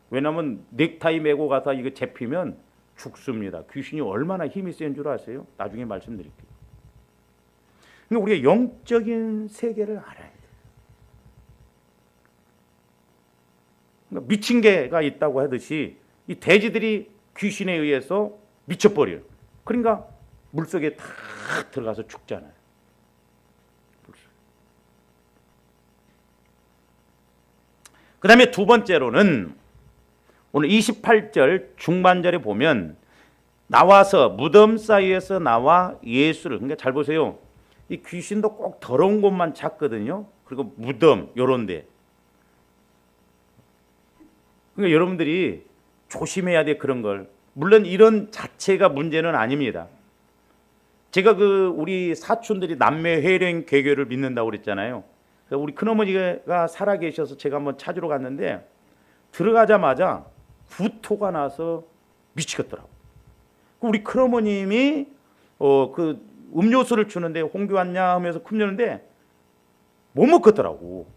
S1: 왜냐하면 넥타이 메고 가서 이거 잡히면 죽습니다. 귀신이 얼마나 힘이 센 줄 아세요? 나중에 말씀드릴게요. 그러니까 우리가 영적인 세계를 알아야 돼요. 그러니까 미친 개가 있다고 하듯이 이 돼지들이 귀신에 의해서 미쳐버려요. 그러니까 물속에 다 들어가서 죽잖아요. 그 다음에 두 번째로는 오늘 28절 중반절에 보면 나와서 무덤 사이에서 나와 예수를, 그러니까 잘 보세요. 이 귀신도 꼭 더러운 곳만 찾거든요. 그리고 무덤 요런 데. 그러니까 여러분들이 조심해야 돼, 그런 걸. 물론 이런 자체가 문제는 아닙니다. 제가 우리 사촌들이 남매 회령 개교를 믿는다고 그랬잖아요. 우리 큰어머니가 살아 계셔서 제가 한번 찾으러 갔는데 들어가자마자 구토가 나서 미치겠더라고. 우리 큰어머님이 음료수를 주는데 홍기 왔냐 하면서 굽려는데 못 먹겠더라고.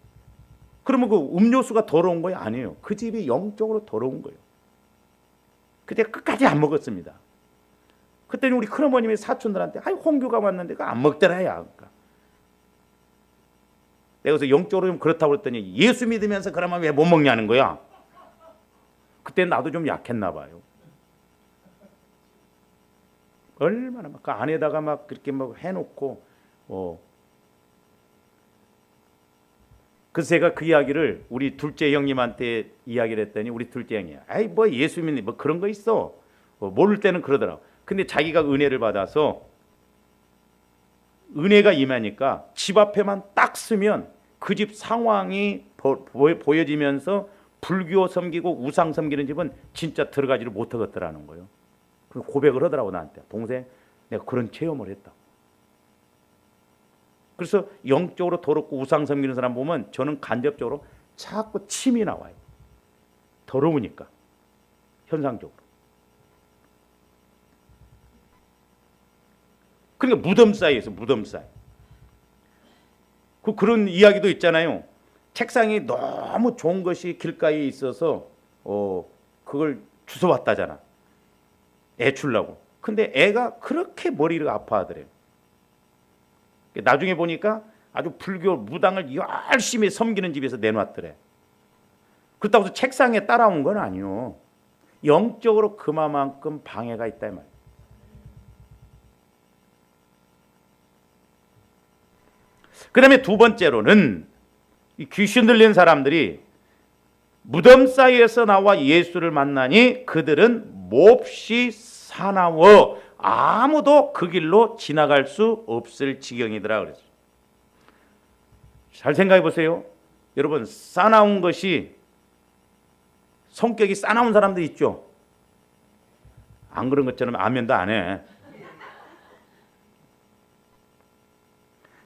S1: 그러면 그 음료수가 더러운 거야? 아니에요. 그 집이 영적으로 더러운 거예요. 그때 끝까지 안 먹었습니다. 그때는 우리 큰어머님이 사촌들한테 홍규가 왔는데 그거 안 먹더라 야. 그러니까. 내가 그래서 영적으로 좀 그렇다고 그랬더니 예수 믿으면서 그러면 왜 못 먹냐는 거야. 그때 나도 좀 약했나 봐요. 얼마나 막 그 안에다가 막 그렇게 막 해놓고 그래서 제가 그 이야기를 우리 둘째 형님한테 이야기를 했더니 우리 둘째 형이 아이 뭐 예수 믿는 뭐 그런 거 있어. 모를 때는 그러더라고. 근데 자기가 은혜를 받아서 은혜가 임하니까 집 앞에만 딱 쓰면 그 집 상황이 보여지면서 불교 섬기고 우상 섬기는 집은 진짜 들어가지를 못하겠더라는 거예요. 그 고백을 하더라고 나한테. 동생 내가 그런 체험을 했다. 그래서 영적으로 더럽고 우상 섬기는 사람 보면 저는 간접적으로 자꾸 침이 나와요. 더러우니까 현상적으로. 그러니까 무덤 사이에서 무덤 사이. 그런 이야기도 있잖아요. 책상이 너무 좋은 것이 길가에 있어서 그걸 주워왔다잖아. 애 주려고. 근데 애가 그렇게 머리를 아파하더래요. 나중에 보니까 아주 불교 무당을 열심히 섬기는 집에서 내놨더래. 그렇다고 해서 책상에 따라온 건 아니요. 영적으로 그만큼 방해가 있다 이 말이에요. 그 다음에 두 번째로는 이 귀신 들린 사람들이 무덤 사이에서 나와 예수를 만나니 그들은 몹시 사나워 아무도 그 길로 지나갈 수 없을 지경이더라 그랬어요. 잘 생각해 보세요. 여러분 싸나운 것이 성격이 싸나운 사람들 있죠. 안 그런 것처럼 아멘도 안 해.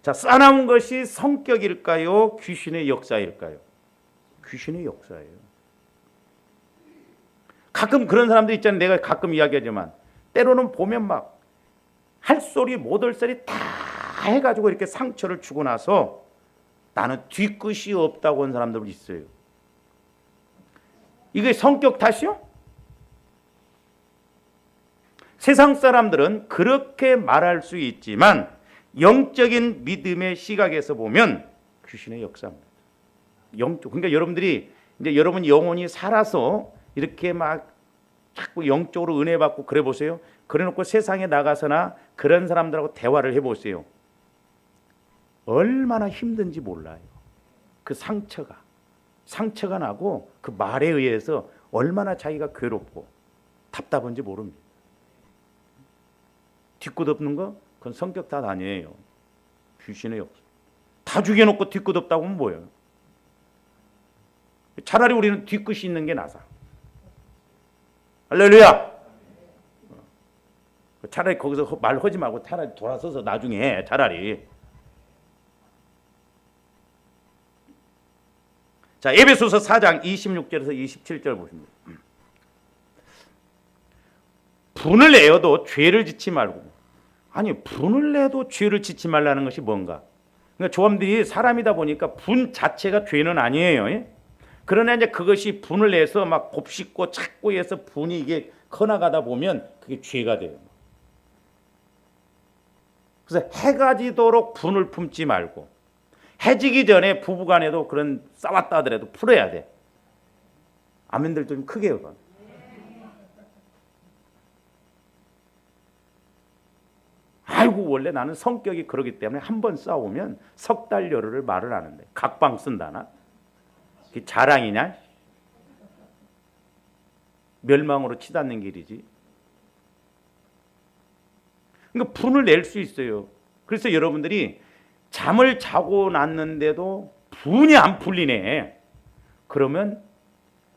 S1: 자, 싸나운 것이 성격일까요? 귀신의 역사일까요? 귀신의 역사예요. 가끔 그런 사람들 있잖아요. 내가 가끔 이야기하지만 때로는 보면 막 할 소리 못 할 소리 다 해가지고 이렇게 상처를 주고 나서 나는 뒤끝이 없다고 하는 사람들 있어요. 이게 성격 탓이요? 세상 사람들은 그렇게 말할 수 있지만 영적인 믿음의 시각에서 보면 귀신의 역사입니다. 그러니까 여러분들이 이제 여러분 영혼이 살아서 이렇게 막 자꾸 영적으로 은혜 받고 그래 보세요. 그래 놓고 세상에 나가서나 그런 사람들하고 대화를 해 보세요. 얼마나 힘든지 몰라요. 그 상처가 나고 그 말에 의해서 얼마나 자기가 괴롭고 답답한지 모릅니다. 뒤끝 없는 거 그건 성격 탓 아니에요. 귀신의 역사. 다 죽여놓고 뒤끝 없다고 하면 뭐예요? 차라리 우리는 뒤끝이 있는 게 나사. 할렐루야. 차라리 거기서 말하지 말고 차라리 돌아서서 나중에 해. 차라리. 자, 에베소서 4장 26절에서 27절 보십니다. 분을 내어도 죄를 짓지 말고 아니 분을 내도 죄를 짓지 말라는 것이 뭔가? 그러니까 조함들이 사람이다 보니까 분 자체가 죄는 아니에요. 예? 그러나 이제 그것이 분을 내서 막 곱씹고 찾고 해서 분이 이게 커나가다 보면 그게 죄가 돼요. 그래서 해가 지도록 분을 품지 말고 해지기 전에 부부간에도 그런 싸웠다 하더라도 풀어야 돼. 아멘들도 좀 크게 해봐. 아이고 원래 나는 성격이 그러기 때문에 한 번 싸우면 석 달 열흘을 말을 하는데 각방 쓴다나? 그게 자랑이냐? 멸망으로 치닫는 길이지. 그러니까 분을 낼 수 있어요. 그래서 여러분들이 잠을 자고 났는데도 분이 안 풀리네. 그러면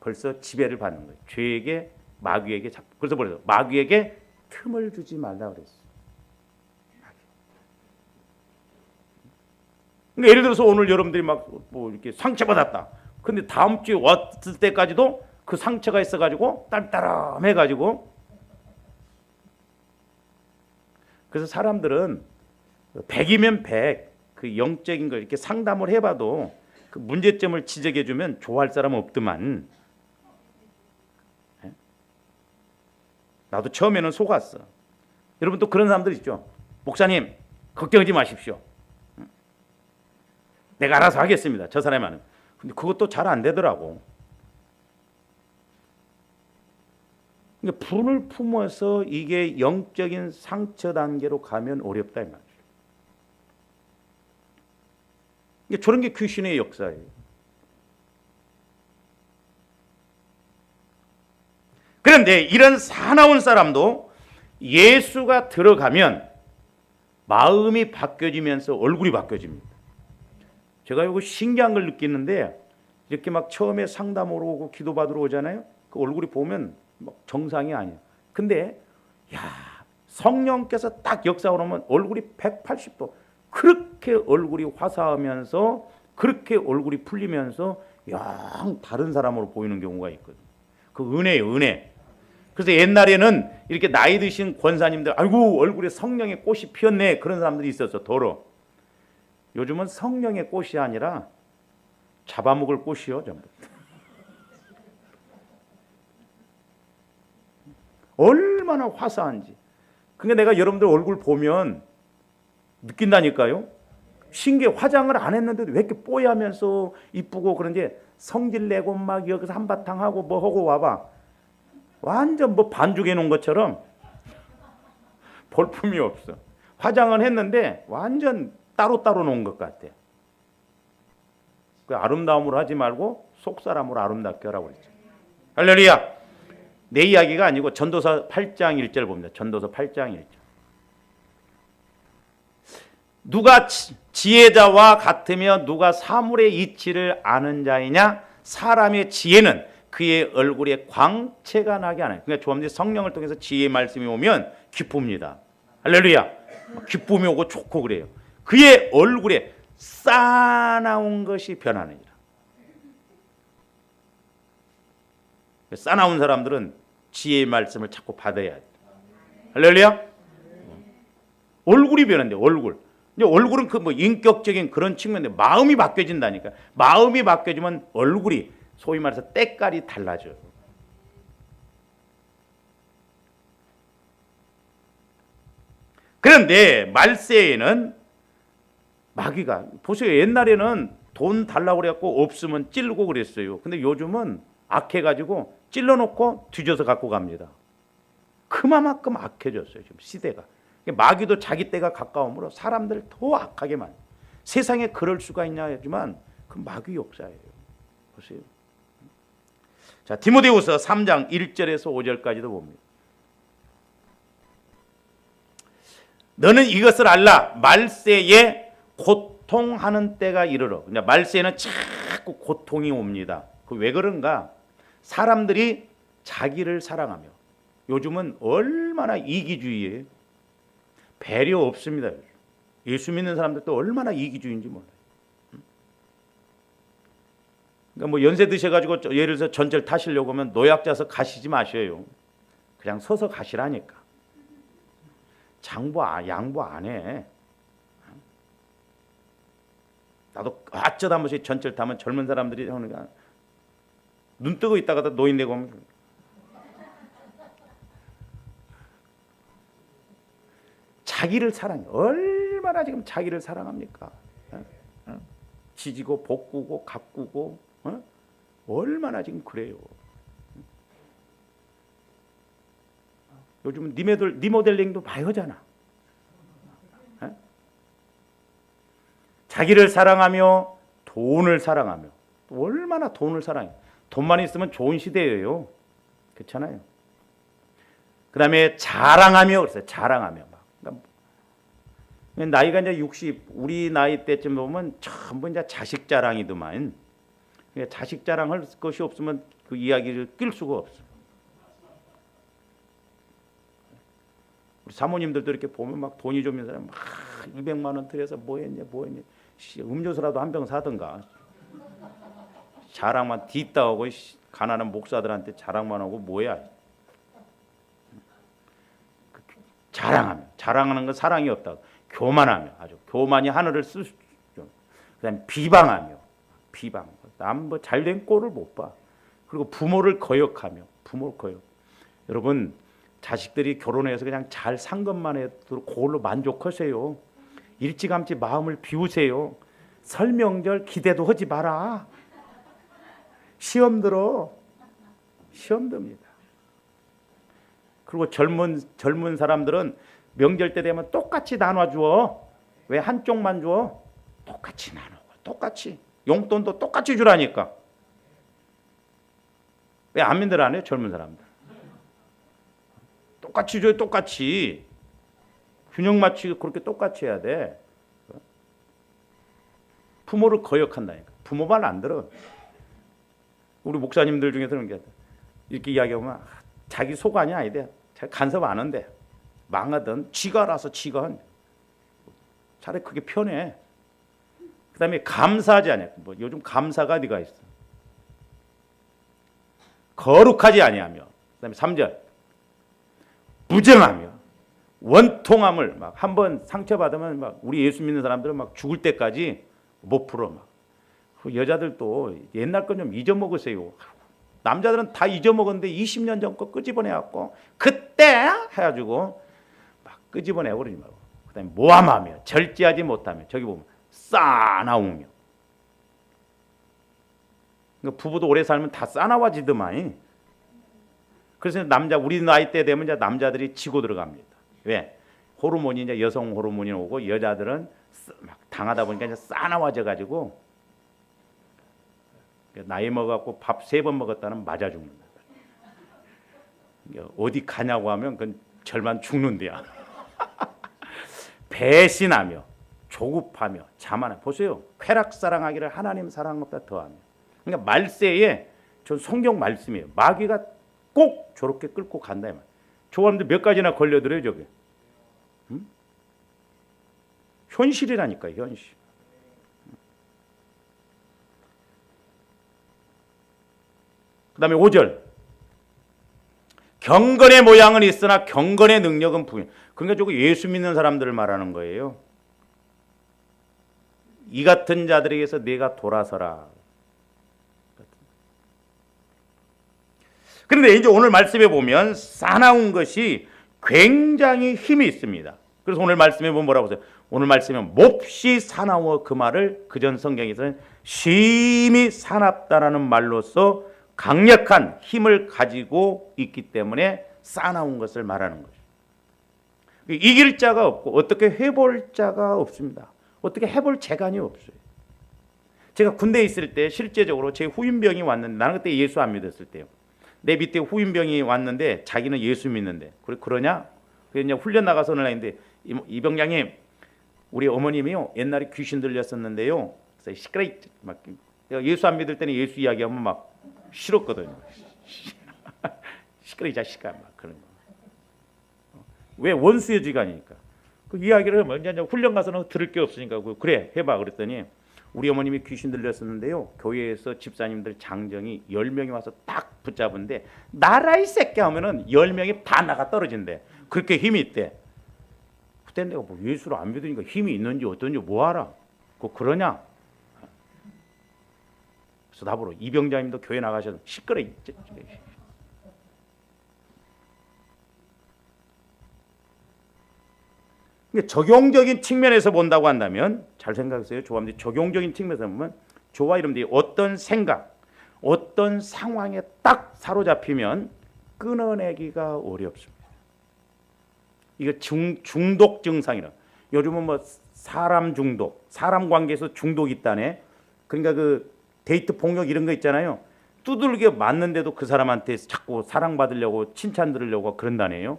S1: 벌써 지배를 받는 거예요. 죄에게 마귀에게 잡고. 그래서 마귀에게 틈을 주지 말라 그랬어요. 그러니까 예를 들어서 오늘 여러분들이 막 뭐 이렇게 상처받았다. 근데 다음 주에 왔을 때까지도 그 상처가 있어가지고 딸따람해가지고. 그래서 사람들은 100이면 100, 그 영적인 걸 이렇게 상담을 해봐도 그 문제점을 지적해주면 좋아할 사람은 없더만. 나도 처음에는 속았어. 여러분 또 그런 사람들 있죠. 목사님 걱정하지 마십시오. 내가 알아서 하겠습니다. 저 사람이 하는. 근데 그것도 잘 안 되더라고. 그러니까 분을 품어서 이게 영적인 상처 단계로 가면 어렵다 이 말이에요. 그러니까 저런 게 귀신의 역사예요. 그런데 이런 사나운 사람도 예수가 들어가면 마음이 바뀌어지면서 얼굴이 바뀌어집니다. 제가 이거 신기한 걸 느끼는데 이렇게 막 처음에 상담으로 오고 기도받으러 오잖아요. 그 얼굴이 보면 막 정상이 아니에요. 근데 성령께서 딱 역사를 오면 얼굴이 180도 그렇게 얼굴이 화사하면서 그렇게 얼굴이 풀리면서 영 다른 사람으로 보이는 경우가 있거든요. 그 은혜예요, 은혜. 그래서 옛날에는 이렇게 나이 드신 권사님들 아이고 얼굴에 성령의 꽃이 피었네 그런 사람들이 있었어. 더러. 요즘은 성령의 꽃이 아니라 잡아먹을 꽃이요 전부. 얼마나 화사한지. 그러니까 내가 여러분들 얼굴 보면 느낀다니까요. 신기해. 화장을 안 했는데도 왜 이렇게 뽀얗면서 이쁘고 그런지 성질 내고 막 여기서 한바탕 하고 뭐 하고 와봐. 완전 뭐 반죽해 놓은 것처럼 볼품이 없어. 화장은 했는데 완전 따로따로 놓은 것 같아. 그 아름다움으로 하지 말고 속사람으로 아름답게 하라고 했죠. 할렐루야. 내 이야기가 아니고 전도서 8장 1절 봅니다. 전도서 8장 1절. 누가 지혜자와 같으며 누가 사물의 이치를 아는 자이냐? 사람의 지혜는 그의 얼굴에 광채가 나게 하나요. 그러니까 조합들이 성령을 통해서 지혜의 말씀이 오면 기쁩니다. 할렐루야. 기쁨이 오고 좋고 그래요. 그의 얼굴에 싸나운 것이 변하느니라. 싸나운 사람들은 지혜의 말씀을 자꾸 받아야 돼. 할렐루야. 얼굴이 변한대. 얼굴. 얼굴은 그 뭐 인격적인 그런 측면인데 마음이 바뀌어진다니까. 마음이 바뀌어지면 얼굴이 소위 말해서 때깔이 달라져요. 그런데 말세에는 마귀가 보세요. 옛날에는 돈 달라고 그래갖고 없으면 찔르고 그랬어요. 근데 요즘은 악해가지고 찔러놓고 뒤져서 갖고 갑니다. 그만큼 악해졌어요. 지금 시대가. 마귀도 자기 때가 가까움으로 사람들을 더 악하게 만들어요. 세상에 그럴 수가 있냐 하지만 그 마귀 역사예요. 보세요. 자, 디모데후서 3장 1절에서 5절까지도 봅니다. 너는 이것을 알라. 말세에 고통하는 때가 이르러. 말세에는 자꾸 고통이 옵니다. 그 왜 그런가? 사람들이 자기를 사랑하며 요즘은 얼마나 이기주의예요. 배려 없습니다. 예수 믿는 사람들도 얼마나 이기주의인지 몰라요. 그러니까 뭐 연세 드셔가지고 예를 들어서 전철 타시려고 하면 노약자서 가시지 마셔요. 그냥 서서 가시라니까. 양보 안 해. 나도 어쩌다 한 번씩 전철 타면 젊은 사람들이 하니까 눈 뜨고 있다가도 노인 되고 오면 자기를 사랑해. 얼마나 지금 자기를 사랑합니까? 지지고 볶고 가꾸고 얼마나 지금 그래요. 요즘은 리모델링도 많이 하잖아. 자기를 사랑하며 돈을 사랑하며 또 얼마나 돈을 사랑해. 돈만 있으면 좋은 시대예요. 그렇잖아요. 그 다음에 자랑하며 그랬어요. 자랑하며 막. 그러니까 나이가 이제 60, 우리 나이 때쯤 보면 전부 이제 자식 자랑이더만. 그러니까 자식 자랑할 것이 없으면 그 이야기를 끌 수가 없어. 우리 사모님들도 이렇게 보면 막 돈이 좀 있는 사람 막 200만 원 들여서 뭐 했냐. 음료수라도 한 병 사든가. 자랑만 뒤따오고 가난한 목사들한테 자랑만 하고 뭐야. 자랑하는 건 사랑이 없다. 교만하며 아주 교만이 하늘을 쓰죠. 그다음에 비방. 남 뭐 잘된 꼴을 못 봐. 그리고 부모를 거역하며 여러분 자식들이 결혼해서 그냥 잘 산 것만 해도 그걸로 만족하세요. 일찌감치 마음을 비우세요. 설 명절 기대도 하지 마라. 시험 듭니다. 그리고 젊은 사람들은 명절 때 되면 똑같이 나눠줘. 왜 한쪽만 줘? 똑같이 나누고 똑같이 용돈도 똑같이 주라니까. 왜 안민들 안 해요? 젊은 사람들 똑같이 줘요. 똑같이 균형 맞추고 그렇게 똑같이 해야 돼. 부모를 거역한다니까. 부모 말 안 들어. 우리 목사님들 중에서는 이렇게 이야기하면 자기 소관이 아니대. 자기 간섭 안 한대. 망하든 지가 알아서 지가 한. 차라리 그게 편해. 그 다음에 감사하지 않냐. 뭐 요즘 감사가 어디가 있어. 거룩하지 아니하며. 그 다음에 3절 부정하며 원통함을 막 한번 상처받으면 막 우리 예수 믿는 사람들은 막 죽을 때까지 못 풀어. 막 여자들도 옛날 건 좀 잊어먹으세요. 남자들은 다 잊어먹었는데 20년 전 거 끄집어내갖고 그때 해가지고 막 끄집어내버리지 말고. 그 다음에 모함하며 절제하지 못하며 저기 보면 싸나우며. 그러니까 부부도 오래 살면 다 싸나워지더만. 그래서 우리 나이 때 되면 이제 남자들이 치고 들어갑니다. 왜? 호르몬이 이제 여성 호르몬이 오고 여자들은 막 당하다 보니까 이제 싸나워져 가지고 나이 먹어갖고 밥 3번 먹었다는 맞아 죽는다. 어디 가냐고 하면 그건 절반 죽는데야. 배신하며 조급하며 자만하며. 보세요. 쾌락 사랑하기를 하나님 사랑보다 더하며. 그러니까 말세에 전 성경 말씀이에요. 마귀가 꼭 저렇게 끌고 간다. 좋아하는데 몇 가지나 걸려들어요 저게. 현실이라니까 현실. 그 다음에 5절 경건의 모양은 있으나 경건의 능력은 부인. 그러니까 저거 예수 믿는 사람들을 말하는 거예요. 이 같은 자들에게서 내가 돌아서라. 그런데 이제 오늘 말씀에 보면 싸나운 것이 굉장히 힘이 있습니다. 그래서 오늘 말씀에 보면 뭐라고 하세요? 오늘 말씀에 몹시 사나워 그 말을 그전 성경에서는 심히 사납다라는 말로서 강력한 힘을 가지고 있기 때문에 싸나운 것을 말하는 거죠. 이길 자가 없고 어떻게 해볼 자가 없습니다. 어떻게 해볼 재간이 없어요. 제가 군대에 있을 때 실제적으로 제 후임병이 왔는데 나는 그때 예수 안 믿었을 때요. 내 밑에 후임병이 왔는데 자기는 예수 믿는데 그러냐? 그래서 이제 훈련 나가서는 했는데 이 병장님 우리 어머님이요 옛날에 귀신 들렸었는데요. 그래서 시끄러 막 예수 안 믿을 때는 예수 이야기하면 막 싫었거든요. 시끄러 이 자식아 막 그런 거. 왜 원수의 지간이니까. 그 이야기를 먼저 훈련 가서는 들을 게 없으니까 그래 해봐 그랬더니 우리 어머님이 귀신 들렸었는데요. 교회에서 집사님들 장정이 10명이 와서 딱 붙잡은데 나라 이 새끼 하면은 10명이 다 나가 떨어진대. 그렇게 힘이 있대. 그때 내가 뭐 예수를 안 믿으니까 힘이 있는지 어떤지 뭐 알아? 그러냐? 그래서 답으로 이병자님도 교회 나가셔서 시끄러. 적용적인 측면에서 본다고 한다면 잘 생각하세요. 조합들이 적용적인 측면에서 보면 저와 여러분들이 어떤 생각, 어떤 상황에 딱 사로잡히면 끊어내기가 어렵습니다. 이거 중독 증상이라. 요즘은 뭐 사람 중독, 사람 관계에서 중독이 있다네. 그러니까 그 데이트 폭력 이런 거 있잖아요. 두들겨 맞는데도 그 사람한테 자꾸 사랑받으려고 칭찬 들으려고 그런다네요.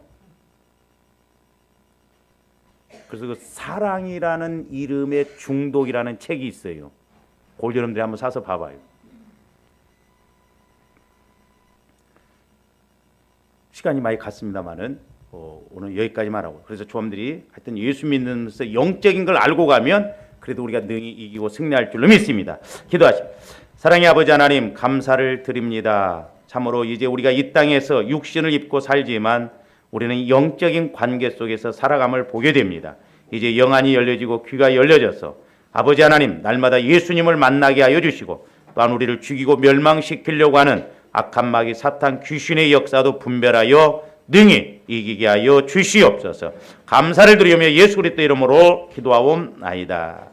S1: 그래서 그 사랑이라는 이름의 중독이라는 책이 있어요. 그걸 여러분들이 한번 사서 봐봐요. 시간이 많이 갔습니다만은 오늘 여기까지만 하고, 그래서 조함들이 하여튼 예수 믿는면서 영적인 걸 알고 가면 그래도 우리가 능히 이기고 승리할 줄로 믿습니다. 기도하십시오. 사랑의 아버지 하나님, 감사를 드립니다. 참으로 이제 우리가 이 땅에서 육신을 입고 살지만 우리는 영적인 관계 속에서 살아감을 보게 됩니다. 이제 영안이 열려지고 귀가 열려져서 아버지 하나님, 날마다 예수님을 만나게 하여 주시고 또한 우리를 죽이고 멸망시키려고 하는 악한 마귀 사탄 귀신의 역사도 분별하여 능히 이기게 하여 주시옵소서. 감사를 드리며 예수 그리스도 이름으로 기도하옵나이다.